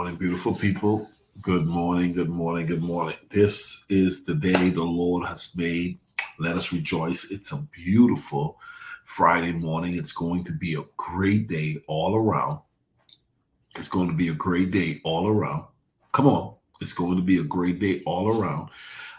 morning, beautiful people. Good morning, good morning, good morning. This is the day the Lord has made. Let us rejoice. It's a beautiful Friday morning. It's going to be a great day all around. It's going to be a great day all around. Come on. It's going to be a great day all around.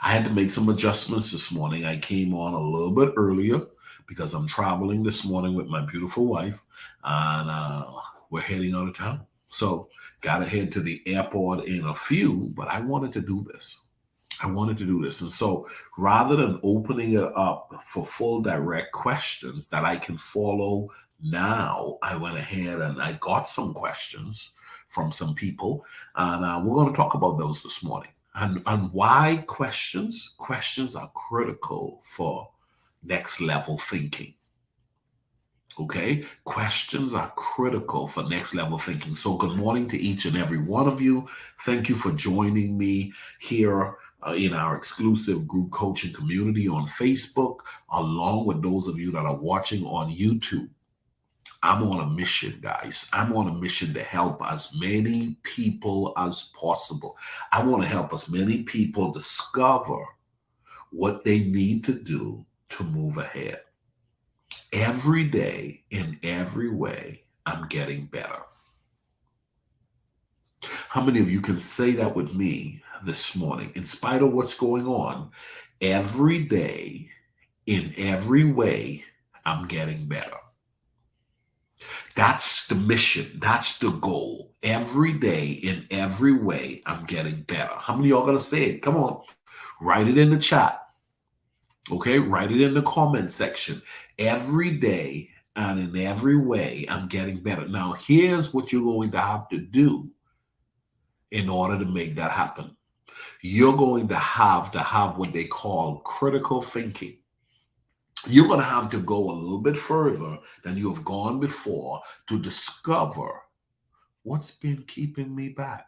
I had to make some adjustments this morning. I came on a little bit earlier because I'm traveling this morning with my beautiful wife, and we're heading out of town. So, got to head to the airport in a few, but I wanted to do this. I wanted to do this. And so, rather than opening it up for full direct questions that I can follow now, I went ahead and I got some questions from some people, and we're going to talk about those this morning. And why questions? Questions are critical for next level thinking. Okay, questions are critical for next level thinking. So, good morning to each and every one of you. Thank you for joining me here in our exclusive group coaching community on Facebook, along with those of you that are watching on YouTube. I'm on a mission, guys. I'm on a mission to help as many people as possible. I want to help as many people discover what they need to do to move ahead. Every day, in every way, I'm getting better. How many of you can say that with me this morning? In spite of what's going on, every day, in every way, I'm getting better. That's the mission. That's the goal. Every day, in every way, I'm getting better. How many of y'all going to say it? Come on. Write it in the chat. Okay? Write it in the comment section. Every day and in every way, I'm getting better. Now, here's what you're going to have to do in order to make that happen. You're going to have what they call critical thinking. You're going to have to go a little bit further than you have gone before to discover what's been keeping me back.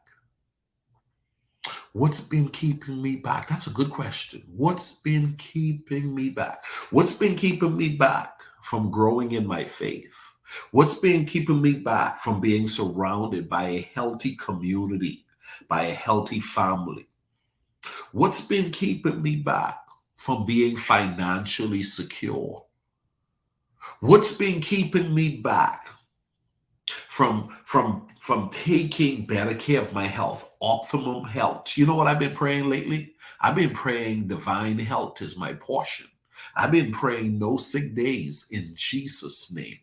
What's been keeping me back? That's a good question. What's been keeping me back? What's been keeping me back from growing in my faith? What's been keeping me back from being surrounded by a healthy community, by a healthy family? What's been keeping me back from being financially secure? What's been keeping me back from taking better care of my health, optimum health? You know what I've been praying lately? I've been praying divine health is my portion. I've been praying no sick days in Jesus' name.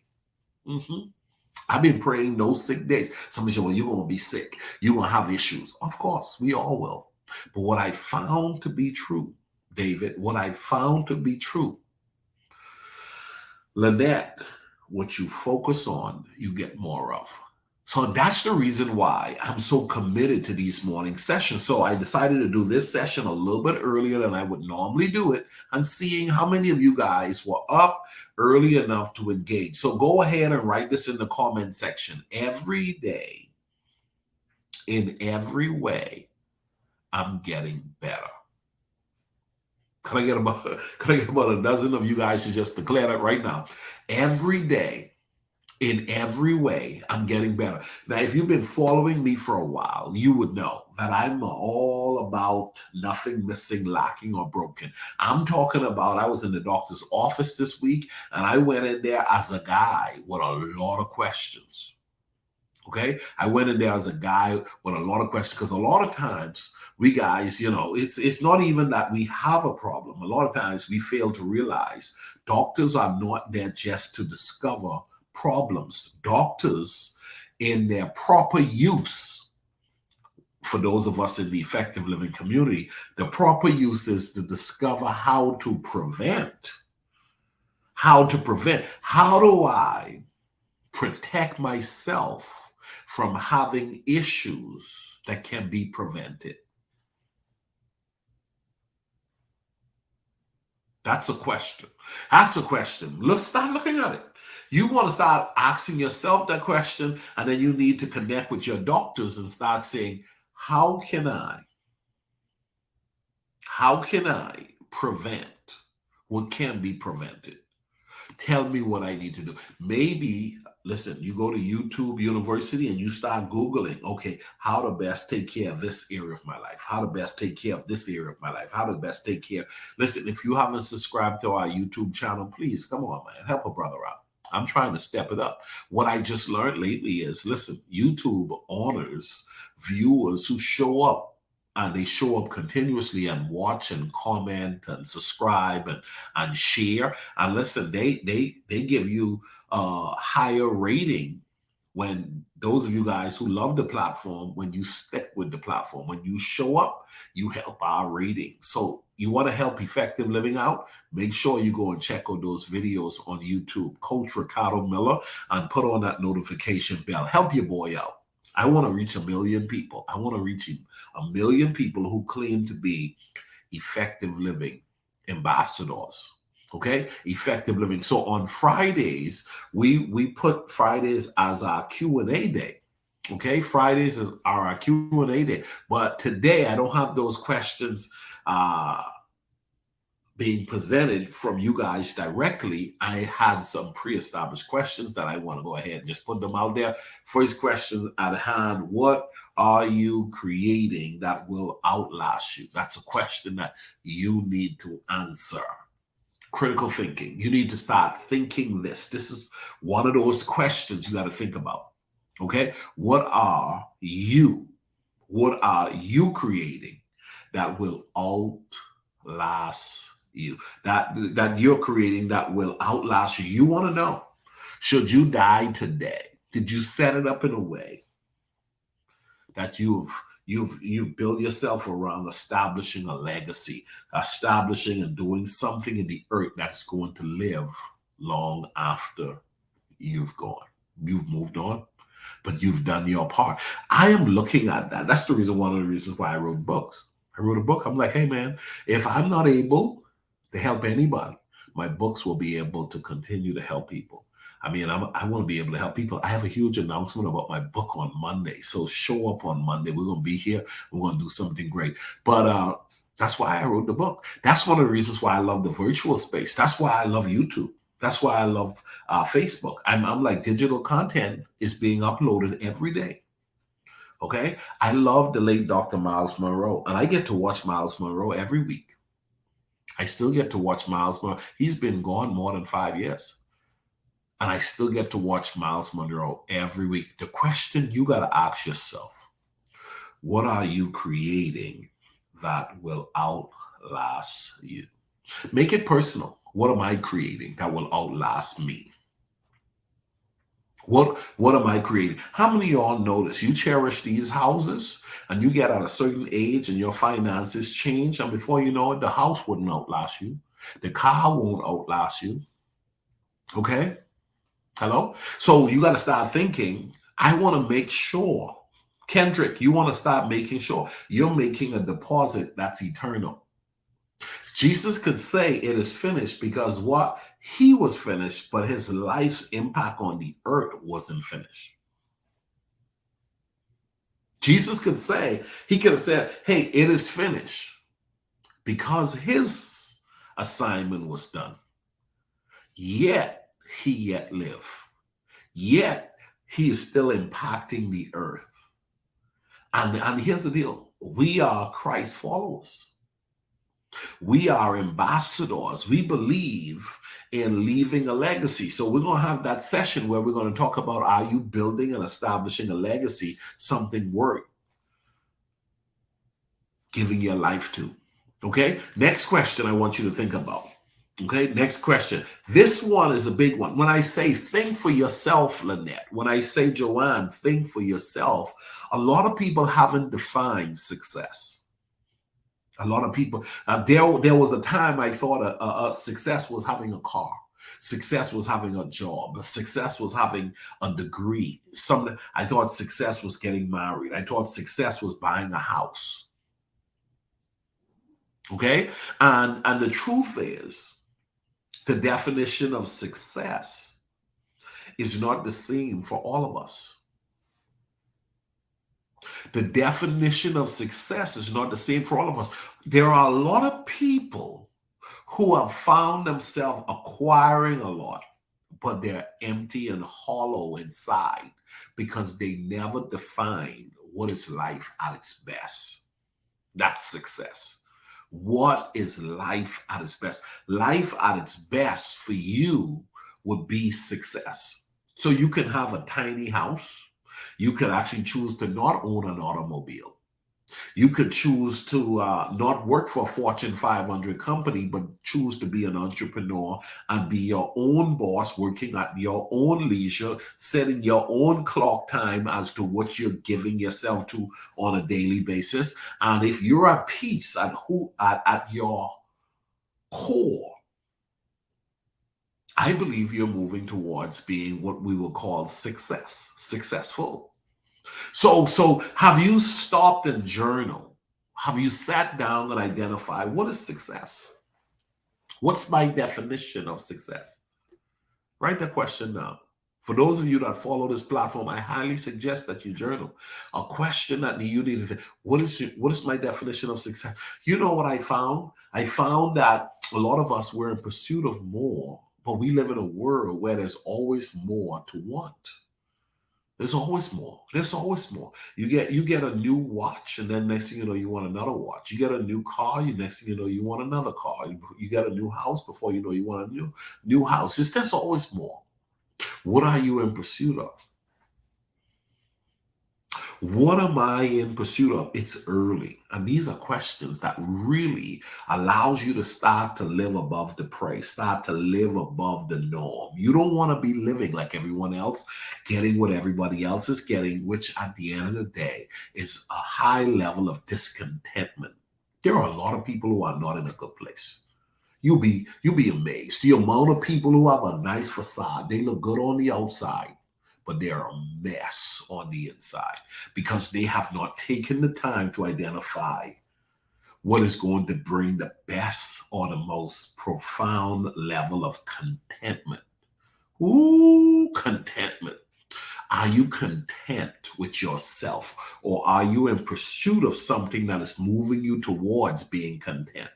I've been praying no sick days. Somebody said, well, you're going to be sick. You're going to have issues. Of course, we all will. But what I found to be true, David, what I found to be true, Lynette, what you focus on, you get more of. So that's the reason why I'm so committed to these morning sessions. So I decided to do this session a little bit earlier than I would normally do it, and seeing how many of you guys were up early enough to engage. So go ahead and write this in the comment section. Every day, in every way, I'm getting better. Can I get about a dozen of you guys to just declare that right now? Every day, in every way, I'm getting better. Now, if you've been following me for a while, you would know that I'm all about nothing missing, lacking, or broken. I'm talking about, I was in the doctor's office this week, and I went in there as a guy with a lot of questions. Okay, I went in there as a guy with a lot of questions, because a lot of times we guys, it's not even that we have a problem. A lot of times we fail to realize doctors are not there just to discover problems. Doctors, in their proper use, for those of us in the effective living community, the proper use is to discover how to prevent. How do I protect myself from having issues that can be prevented? That's a question. Let's start looking at it. You want to start asking yourself that question, and then you need to connect with your doctors and start saying, how can I prevent what can be prevented? Tell me what I need to do. Maybe, Listen, you go to YouTube University and you start Googling, okay, how to best take care of this area of my life, how to best take care of this area of my life, how to best take care. Listen, if you haven't subscribed to our YouTube channel, please come on, man, help a brother out. I'm trying to step it up. What I just learned lately is, listen, YouTube honors viewers who show up, and they show up continuously and watch and comment and subscribe and share. And listen, they give you a higher rating when those of you guys who love the platform, when you stick with the platform, when you show up, you help our rating. So you want to help effective living out, make sure you go and check out those videos on YouTube, Coach Ricardo Miller, and put on that notification bell. Help your boy out. I want to reach 1 million people. I want to reach 1 million people who claim to be effective living ambassadors. Okay, effective living. So on Fridays, we put Fridays as our Q&A day. Okay, Fridays are our Q&A day. But today I don't have those questions being presented from you guys directly. I had some pre-established questions that I want to go ahead and just put them out there. First question at hand: what are you creating that will outlast you? That's a question that you need to answer. Critical thinking. You need to start thinking this. This is one of those questions you got to think about. Okay? What are you creating that will outlast you? That you're creating that will outlast you. You want to know, should you die today, did you set it up in a way that you've built yourself around establishing a legacy, establishing and doing something in the earth that's going to live long after you've gone? You've moved on, but you've done your part. I am looking at that. That's the reason, one of the reasons why I wrote books. I wrote a book. I'm like, hey man, if I'm not able to help anybody, my books will be able to continue to help people. I mean, I want to be able to help people. I have a huge announcement about my book on Monday. So show up on Monday. We're going to be here. We're going to do something great. But that's why I wrote the book. That's one of the reasons why I love the virtual space. That's why I love YouTube. That's why I love Facebook. I'm like, digital content is being uploaded every day. Okay. I love the late Dr. Miles Monroe, and I get to watch Miles Monroe every week. I still get to watch Miles Monroe. He's been gone more than 5 years. And I still get to watch Miles Monroe every week. The question you got to ask yourself: what are you creating that will outlast you? Make it personal. What am I creating that will outlast me? What am I creating? How many of y'all notice you cherish these houses and you get at a certain age and your finances change, and before you know it, the house wouldn't outlast you. The car won't outlast you. Okay? Hello? So you got to start thinking, I want to make sure. Kendrick, you want to start making sure you're making a deposit that's eternal. Jesus could say it is finished because what? He was finished, but his life's impact on the earth wasn't finished. Jesus could say, he could have said, hey, it is finished because his assignment was done. Yet he yet live. Yet he is still impacting the earth. And here's the deal. We are Christ followers. We are ambassadors. We believe in leaving a legacy. So we're going to have that session where we're going to talk about, are you building and establishing a legacy, something worth giving your life to? Okay. Next question I want you to think about. Okay, next question. This one is a big one. When I say think for yourself, Lynette, when I say, Joanne, think for yourself, a lot of people haven't defined success. A lot of people, there was a time I thought success was having a car. Success was having a job. Success was having a degree. I thought success was getting married. I thought success was buying a house. Okay, and the truth is, the definition of success is not the same for all of us. The definition of success is not the same for all of us. There are a lot of people who have found themselves acquiring a lot, but they're empty and hollow inside because they never defined what is life at its best. That's success. What is life at its best? Life at its best for you would be success. So you can have a tiny house. You could actually choose to not own an automobile. You could choose to not work for a Fortune 500 company, but choose to be an entrepreneur and be your own boss, working at your own leisure, setting your own clock time as to what you're giving yourself to on a daily basis. And if you're at peace at your core, I believe you're moving towards being what we will call successful. So have you stopped and journaled? Have you sat down and identified what is success? What's my definition of success? Write the question down. For those of you that follow this platform, I highly suggest that you journal. A question that you need to say, what is my definition of success? You know what I found? I found that a lot of us were in pursuit of more, but we live in a world where there's always more to want. There's always more. There's always more. You get a new watch, and then next thing you know, you want another watch. You get a new car, next thing you know, you want another car. You get a new house, before you know, you want a new house. There's always more. What are you in pursuit of? What am I in pursuit of? It's early. And these are questions that really allows you to start to live above the prey, start to live above the norm. You don't want to be living like everyone else, getting what everybody else is getting, which at the end of the day is a high level of discontentment. There are a lot of people who are not in a good place. You'll be amazed. The amount of people who have a nice facade, they look good on the outside, but they're a mess on the inside because they have not taken the time to identify what is going to bring the best or the most profound level of contentment. Ooh, contentment. Are you content with yourself, or are you in pursuit of something that is moving you towards being content?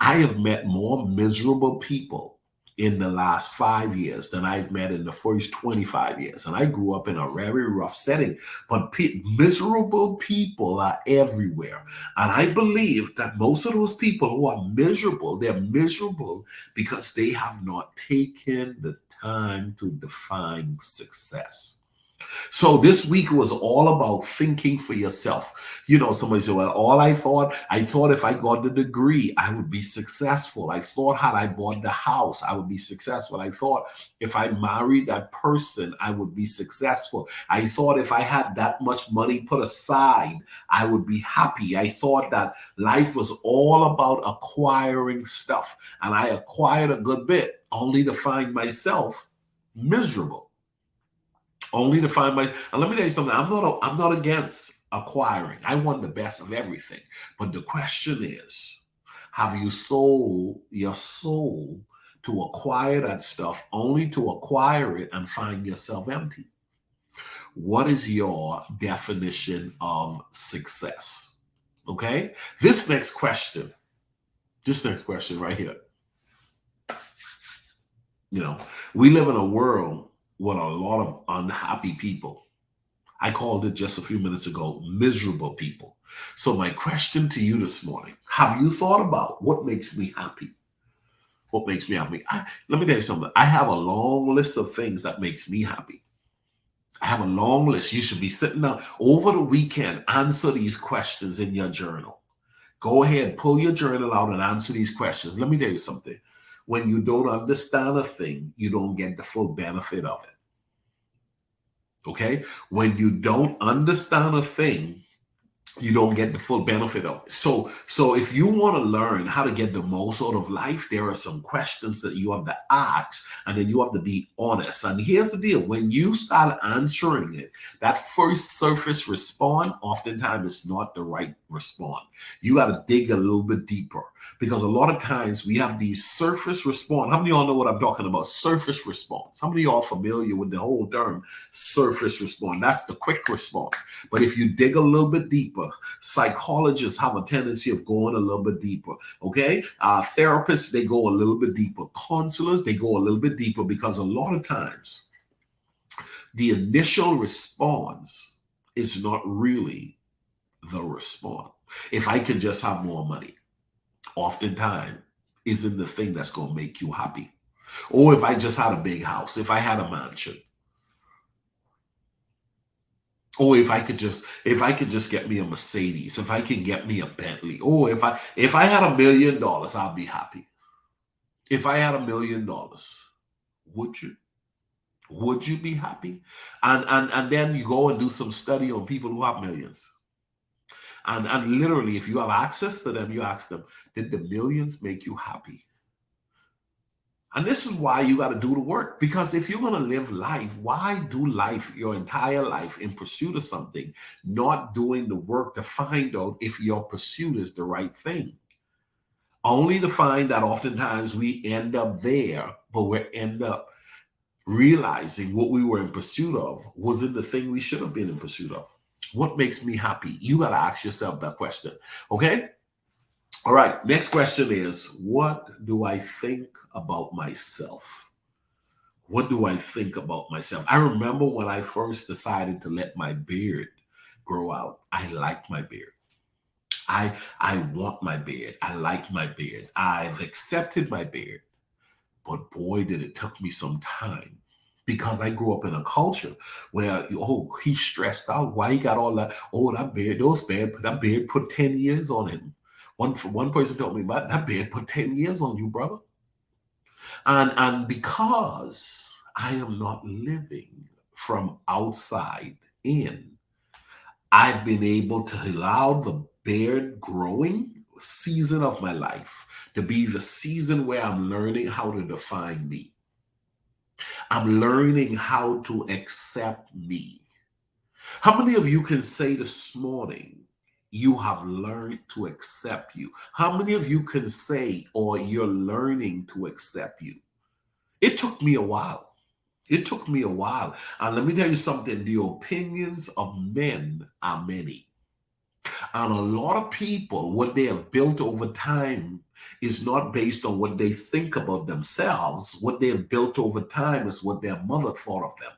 I have met more miserable people in the last 5 years than I've met in the first 25 years. And I grew up in a very rough setting, but miserable people are everywhere. And I believe that most of those people who are miserable, they're miserable because they have not taken the time to define success. So this week was all about thinking for yourself. You know, somebody said, well, I thought if I got the degree, I would be successful. I thought had I bought the house, I would be successful. I thought if I married that person, I would be successful. I thought if I had that much money put aside, I would be happy. I thought that life was all about acquiring stuff. And I acquired a good bit, only to find myself miserable. Only to find and let me tell you something. I'm not against acquiring. I want the best of everything. But the question is, have you sold your soul to acquire that stuff, only to acquire it and find yourself empty? What is your definition of success? Okay? This next question right here. You know, we live in a world with a lot of unhappy people. I called it just a few minutes ago, miserable people. So my question to you this morning, have you thought about what makes me happy? What makes me happy? Let me tell you something. I have a long list of things that makes me happy. I have a long list. You should be sitting down over the weekend, answer these questions in your journal. Go ahead, pull your journal out and answer these questions. Let me tell you something. When you don't understand a thing, you don't get the full benefit of it. Okay? When you don't understand a thing, you don't get the full benefit of it. So if you want to learn how to get the most out of life, there are some questions that you have to ask, and then you have to be honest. And here's the deal. When you start answering it, that first surface response oftentimes is not the right respond. You got to dig a little bit deeper, because a lot of times we have these surface response. How many of y'all know what I'm talking about? Surface response. How many of y'all familiar with the whole term surface response? That's the quick response. But if you dig a little bit deeper, psychologists have a tendency of going a little bit deeper. Okay, therapists, they go a little bit deeper. Counselors, they go a little bit deeper, because a lot of times the initial response is not really the response. If I can just have more money, oftentimes isn't the thing that's going to make you happy. Or if I just had a big house, if I had a mansion, or if I could just get me a Mercedes, if I can get me a Bentley, or if I had $1 million, I'll be happy. If I had $1 million, would you? Would you be happy? And then you go and do some study on people who have millions. And literally, if you have access to them, you ask them, did the millions make you happy? And this is why you got to do the work. Because if you're going to live life, why do life, your entire life, in pursuit of something, not doing the work to find out if your pursuit is the right thing? Only to find that oftentimes we end up there, but we end up realizing what we were in pursuit of wasn't the thing we should have been in pursuit of. What makes me happy? You got to ask yourself that question. Okay? All right. Next question is, what do I think about myself? What do I think about myself? I remember when I first decided to let my beard grow out. I like my beard. I want my beard. I like my beard. I've accepted my beard. But boy, did it took me some time, because I grew up in a culture where, oh, he's stressed out. Why he got all that? Oh, that beard, that beard put 10 years on him. One person told me about that beard put 10 years on you, brother. And because I am not living from outside in, I've been able to allow the beard growing season of my life to be the season where I'm learning how to define me. I'm learning how to accept me. How many of you can say this morning you have learned to accept you? How many of you can say, or you're learning to accept you? It took me a while. It took me a while. And let me tell you something, the opinions of men are many. And a lot of people, what they have built over time is not based on what they think about themselves. What they have built over time is what their mother thought of them,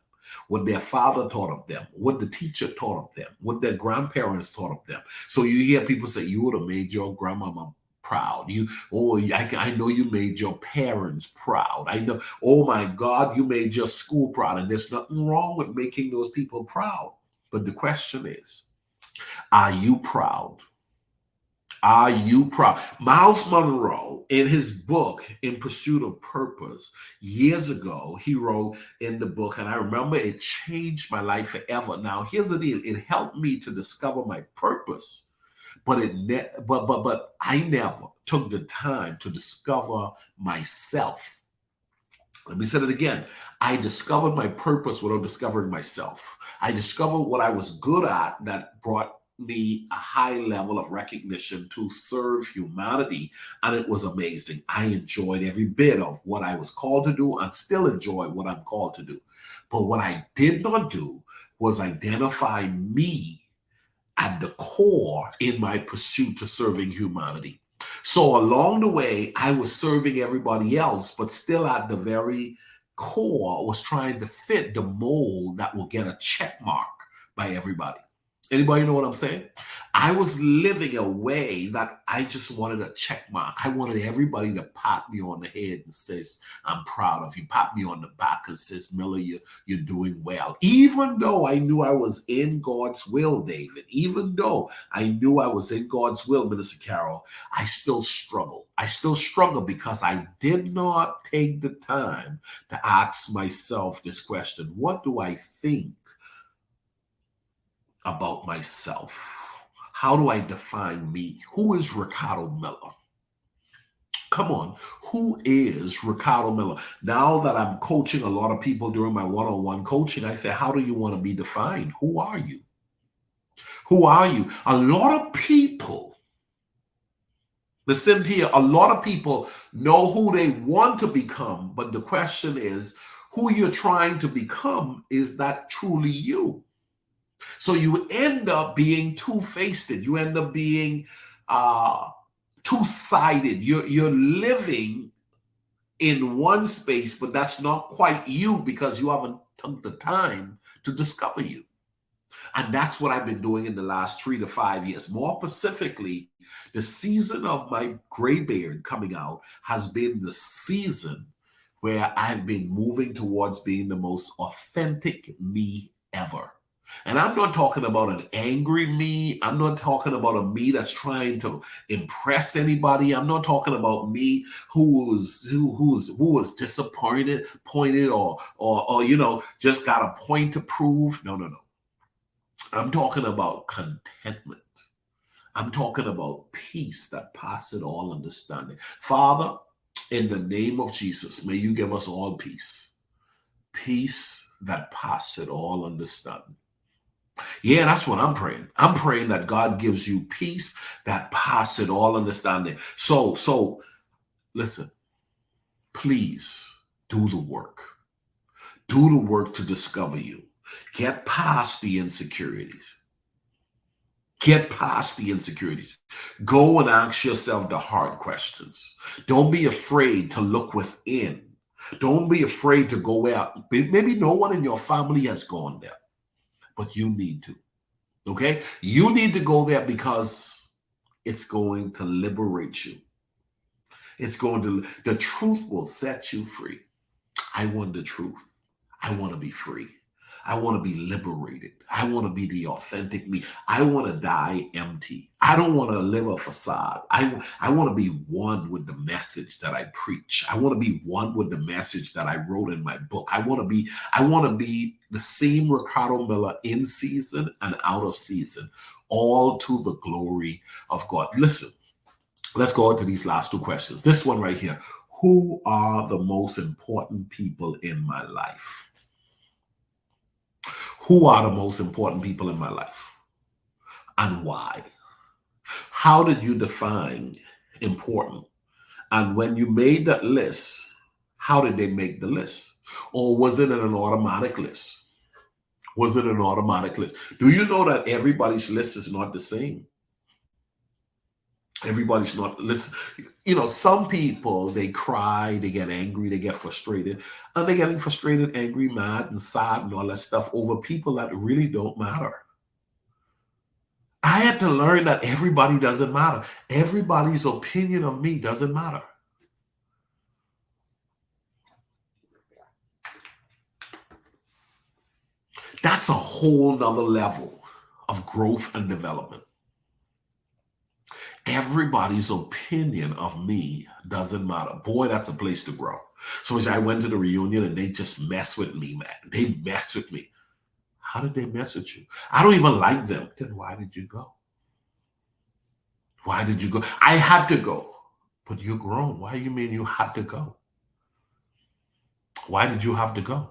what their father thought of them, what the teacher taught of them, what their grandparents taught of them. So you hear people say, you would have made your grandmama proud. I know you made your parents proud. I know, oh my God, you made your school proud. And there's nothing wrong with making those people proud. But the question is, are you proud? Are you proud? Miles Monroe, in his book, In Pursuit of Purpose, years ago, he wrote in the book, and I remember it changed my life forever. Now, here's the deal. It helped me to discover my purpose, but I never took the time to discover myself. Let me say it again. I discovered my purpose without discovering myself. I discovered what I was good at that brought me a high level of recognition to serve humanity. And it was amazing. I enjoyed every bit of what I was called to do and still enjoy what I'm called to do. But what I did not do was identify me at the core in my pursuit to serving humanity. So along the way, I was serving everybody else, but still at the very core was trying to fit the mold that will get a check mark by everybody. Anybody know what I'm saying? I was living a way that I just wanted a check mark. I wanted everybody to pat me on the head and says, I'm proud of you. Pat me on the back and says, Miller, you're doing well. Even though I knew I was in God's will, David, even though I knew I was in God's will, Minister Carol, I still struggle. I still struggle because I did not take the time to ask myself this question. What do I think about myself? How do I define me? Who is Ricardo Miller? Come on, who is Ricardo Miller? Now that I'm coaching a lot of people during my one-on-one coaching, I say, how do you want to be defined? Who are you? Who are you? A lot of people Listen here, a lot of people know who they want to become, but the question is, who you're trying to become, is that truly you? So you end up being two-faced. You end up being uh, two-sided. You're living in one space, but that's not quite you because you haven't took the time to discover you. And that's what I've been doing in the last 3 to 5 years. More specifically, the season of my gray beard coming out has been the season where I've been moving towards being the most authentic me ever. And I'm not talking about an angry me. I'm not talking about a me that's trying to impress anybody. I'm not talking about me who was disappointed, pointed, or just got a point to prove. No, no, no. I'm talking about contentment. I'm talking about peace that passeth all understanding. Father, in the name of Jesus, may you give us all peace. Peace that passeth all understanding. Yeah, that's what I'm praying. I'm praying that God gives you peace that passeth all understanding. So listen, please do the work. Do the work to discover you. Get past the insecurities. Get past the insecurities. Go and ask yourself the hard questions. Don't be afraid to look within. Don't be afraid to go out. Maybe no one in your family has gone there, but you need to. Okay? You need to go there because it's going to liberate you. The truth will set you free. I want the truth. I want to be free. I want to be liberated. I want to be the authentic me. I want to die empty. I don't want to live a facade. I want to be one with the message that I preach. I want to be one with the message that I wrote in my book. I want to be the same Ricardo Miller in season and out of season, all to the glory of God. Listen, let's go into these last two questions. This one right here. Who are the most important people in my life? Who are the most important people in my life and why? How did you define important? And when you made that list, how did they make the list? Or was it an automatic list? Was it an automatic list? Do you know that everybody's list is not the same? Everybody's not, listen, some people, they cry, they get angry, they get frustrated, and they're getting frustrated, angry, mad, and sad, and all that stuff over people that really don't matter. I had to learn that everybody doesn't matter. Everybody's opinion of me doesn't matter. That's a whole nother level of growth and development. Everybody's opinion of me doesn't matter. Boy, that's a place to grow. So as I went to the reunion and they just mess with me, man. They mess with me. How did they mess with you? I don't even like them. Then why did you go? Why did you go? I had to go. But you're grown. Why do you mean you had to go? Why did you have to go?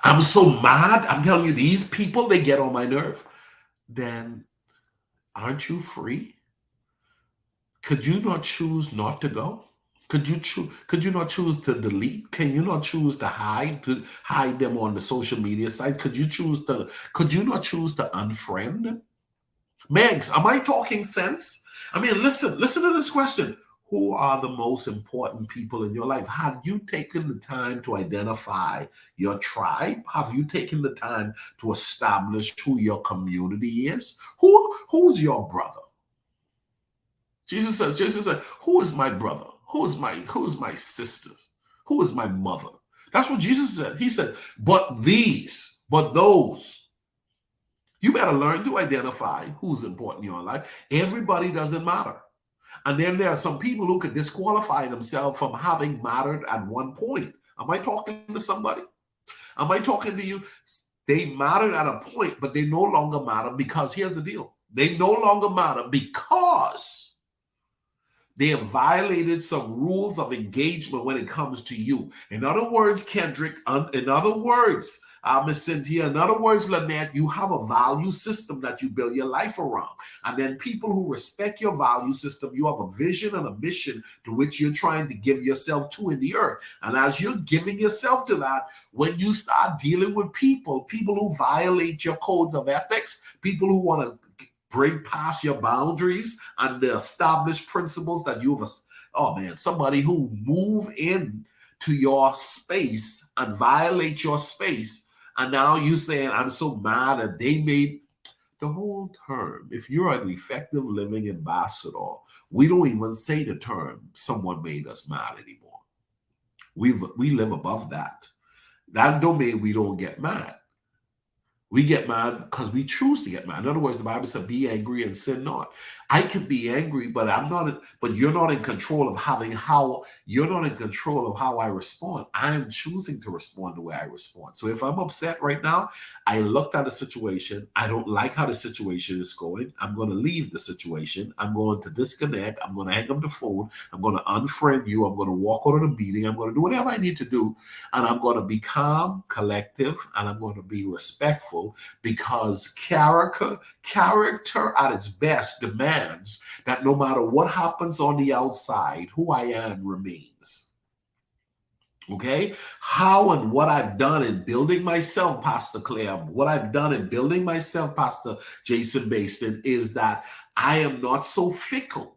I'm so mad. I'm telling you, these people, they get on my nerve. Then aren't you free? Could you not choose not to go? Could you not choose to delete? Can you not choose to hide them on the social media site? Could you not choose to unfriend? Megs, am I talking sense? I mean, listen to this question. Who are the most important people in your life? Have you taken the time to identify your tribe? Have you taken the time to establish who your community is? Who's your brother? Jesus said, who is my brother? Who is my sisters? Who is my mother? That's what Jesus said. He said, but those. You better learn to identify who's important in your life. Everybody doesn't matter. And then there are some people who could disqualify themselves from having mattered at one point. Am I talking to somebody? Am I talking to you? They mattered at a point, but they no longer matter because here's the deal. They no longer matter because they have violated some rules of engagement when it comes to you. In other words, Kendrick, Miss Cynthia. In other words, Lynette, you have a value system that you build your life around. And then people who respect your value system, you have a vision and a mission to which you're trying to give yourself to in the earth. And as you're giving yourself to that, when you start dealing with people who violate your codes of ethics, people who want to break past your boundaries and the established principles that you've, oh man, somebody who move in to your space and violate your space, and now you saying, I'm so mad that they made the whole term. If you're an effective living ambassador, we don't even say the term someone made us mad anymore. We live above that. That don't mean we don't get mad. We get mad because we choose to get mad. In other words, the Bible said, "Be angry and sin not." I can be angry, but I'm not. But you're not in control of how. You're not in control of how I respond. I am choosing to respond the way I respond. So if I'm upset right now, I looked at a situation. I don't like how the situation is going. I'm going to leave the situation. I'm going to disconnect. I'm going to hang up the phone. I'm going to unfriend you. I'm going to walk out of the meeting. I'm going to do whatever I need to do, and I'm going to be calm, collective, and I'm going to be respectful. Because character at its best demands that no matter what happens on the outside, who I am remains. Okay? How and what I've done in building myself, Pastor Claire, what I've done in building myself, Pastor Jason Baston, is that I am not so fickle.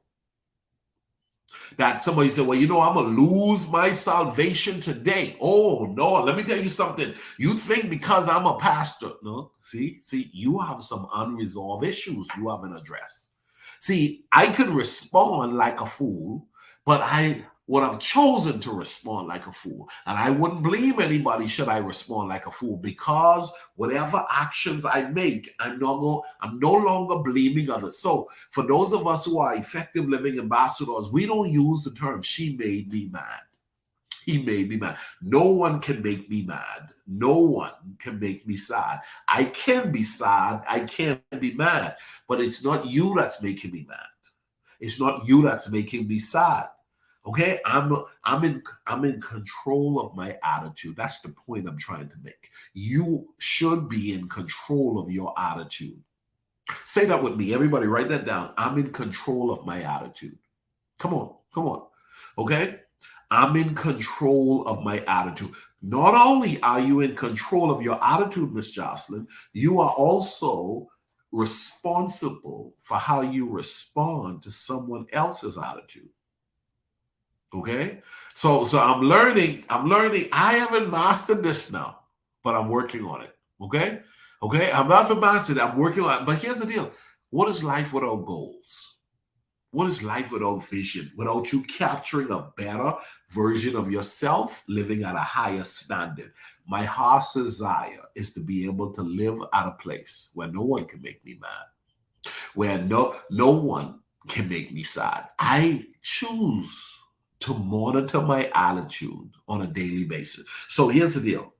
That somebody said, well, I'm going to lose my salvation today. Oh, no, let me tell you something. You think because I'm a pastor. No, see, you have some unresolved issues you haven't addressed. See, I could respond like a fool, but I would have chosen to respond like a fool. And I wouldn't blame anybody should I respond like a fool, because whatever actions I make, I'm no longer blaming others. So for those of us who are effective living ambassadors, we don't use the term, she made me mad. He made me mad. No one can make me mad. No one can make me sad. I can be sad. I can be mad. But it's not you that's making me mad. It's not you that's making me sad. Okay, I'm in control of my attitude. That's the point I'm trying to make. You should be in control of your attitude. Say that with me. Everybody write that down. I'm in control of my attitude. Come on. Okay? I'm in control of my attitude. Not only are you in control of your attitude, Miss Jocelyn, you are also responsible for how you respond to someone else's attitude. Okay, so I'm learning. I haven't mastered this now, but I'm working on it. Okay, I'm not mastered. I'm working on it. But here's the deal: what is life without goals? What is life without vision? Without you capturing a better version of yourself, living at a higher standard. My heart's desire is to be able to live at a place where no one can make me mad, where no one can make me sad. I choose to monitor my attitude on a daily basis. So here's the deal.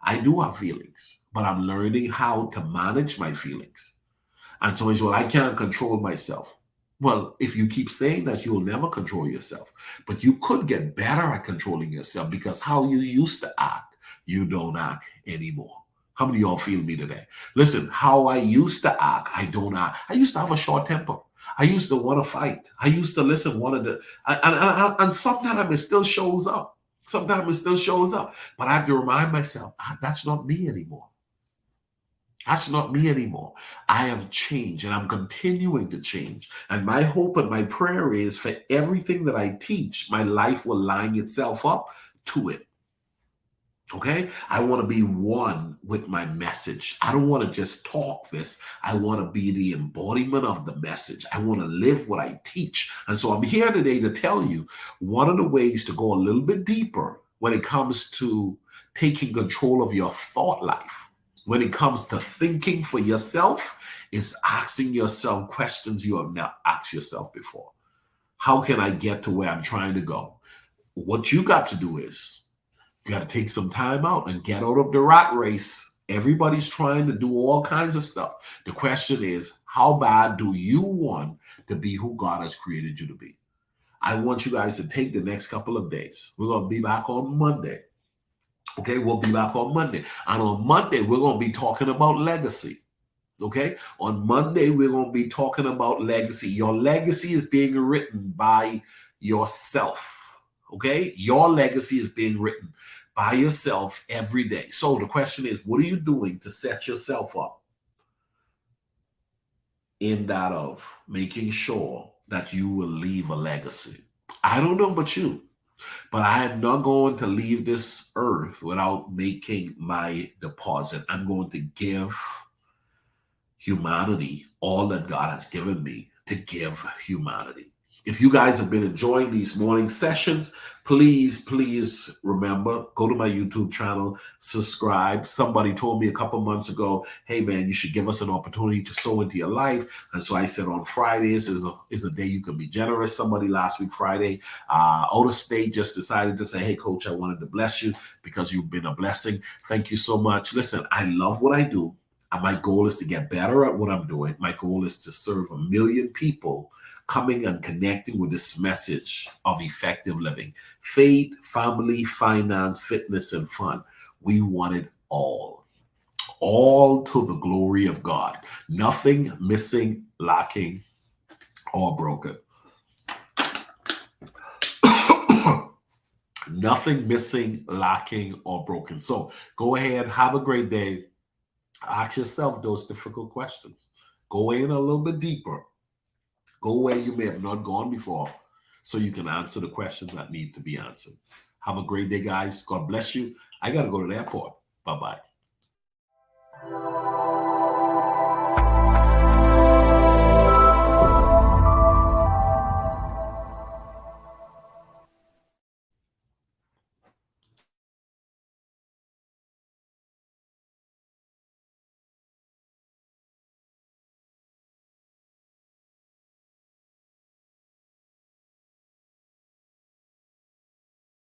I do have feelings, but I'm learning how to manage my feelings. And so well, I can't control myself. Well, if you keep saying that, you'll never control yourself. But you could get better at controlling yourself, because how you used to act, you don't act anymore. How many of y'all feel me today? Listen, how I used to act, I don't act. I used to have a short temper. I used to want to fight. I used to listen, and sometimes it still shows up. But I have to remind myself, that's not me anymore. That's not me anymore. I have changed, and I'm continuing to change. And my hope and my prayer is for everything that I teach, my life will line itself up to it. Okay, I want to be one with my message. I don't want to just talk this. I want to be the embodiment of the message. I want to live what I teach. And so I'm here today to tell you one of the ways to go a little bit deeper when it comes to taking control of your thought life, when it comes to thinking for yourself, is asking yourself questions you have not asked yourself before. How can I get to where I'm trying to go? What you got to do is, you got to take some time out and get out of the rat race. Everybody's trying to do all kinds of stuff. The question is, how bad do you want to be who God has created you to be? I want you guys to take the next couple of days. We're going to be back on Monday. Okay, we'll be back on Monday. And on Monday, we're going to be talking about legacy. Okay, on Monday, we're going to be talking about legacy. Your legacy is being written by yourself. Okay, your legacy is being written by yourself every day. So the question is, what are you doing to set yourself up in that of making sure that you will leave a legacy? I don't know about you, but I am not going to leave this earth without making my deposit. I'm going to give humanity all that God has given me to give humanity. If you guys have been enjoying these morning sessions, please remember, go to my YouTube channel, subscribe. Somebody told me a couple months ago, hey man, you should give us an opportunity to sow into your life. And so I said on Fridays is a day you can be generous. Somebody last week, Friday, out of state, just decided to say, hey coach, I wanted to bless you because you've been a blessing. Thank you so much. Listen, I love what I do. And my goal is to get better at what I'm doing. My goal is to serve 1 million people coming and connecting with this message of effective living. Faith, family, finance, fitness, and fun. We want it all. All to the glory of God. Nothing missing, lacking, or broken. Nothing missing, lacking, or broken. So go ahead, have a great day. Ask yourself those difficult questions. Go in a little bit deeper. Go where you may have not gone before so you can answer the questions that need to be answered. Have a great day, guys. God bless you. I got to go to the airport. Bye-bye.